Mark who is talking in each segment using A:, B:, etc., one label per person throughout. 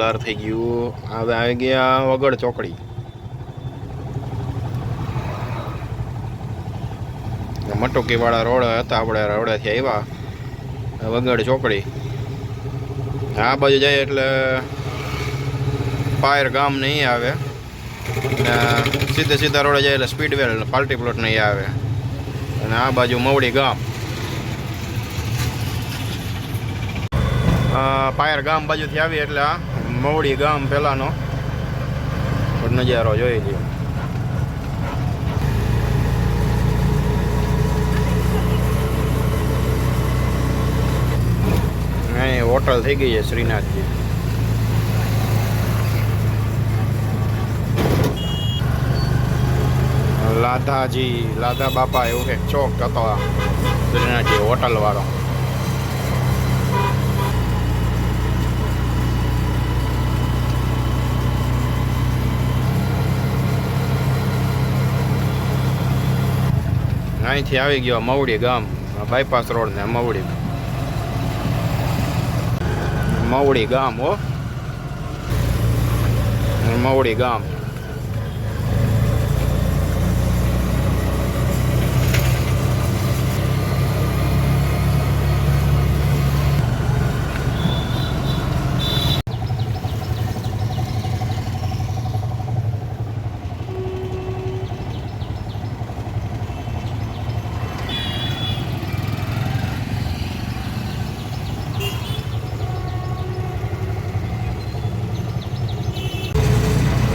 A: Colour થઈ ગયું. હવે આવી ગયા વગડ ચોકડી. મટુકી વાળા રોડ હતા, આપણે રોડેથી આવ્યા વગડ ચોકડી. આ બાજુ જાય એટલે પાયર ગામ નહીં આવે, અને સીધા રોડે જાય એટલે સ્પીડવેલ પાર્ટી પ્લોટ નહીં આવે, અને આ બાજુ મવડી ગામ. પાયર ગામ બાજુથી આવી એટલે આ મવડી ગામ પહેલાંનો નજારો જોઈ લ્યો. અહીં હોટલ થઈ ગઈ છે શ્રીનાથજી. લાધા બાપા એવું એક ચોક હતો શ્રીનાથજી હોટલ વાળો. અહીંથી આવી ગયો મવડી ગામ, બાયપાસ રોડ ને મવડી ગામ. હો મવડી ગામ.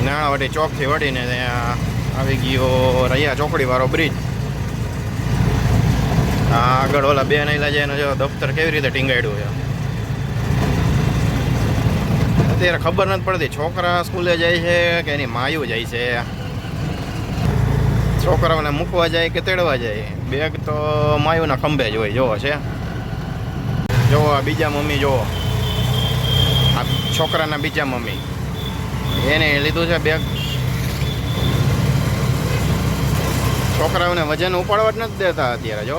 A: નાણાવટી ચોકથી વળીને ત્યાં આવી ગયો રૈયા ચોકડી વાળો બ્રિજ. આગળ ઓલા બે નહીં જાય એનો જો દફતર કેવી રીતે ટીંગાડ્યું છે. અત્યારે ખબર નથી પડતી છોકરા સ્કૂલે જાય છે કે એની માયું જાય છે, છોકરાઓને મૂકવા જાય કે તેડવા જાય. બેગ તો માયુના ખંભે જ હોય. જોવો છે, જોવો આ બીજા મમ્મી, જોવો આ છોકરાના બીજા મમ્મી, એને લીધું છે બેગ. છોકરાઓને વજન ઉપાડવા જ નથી દેતા અત્યારે. જો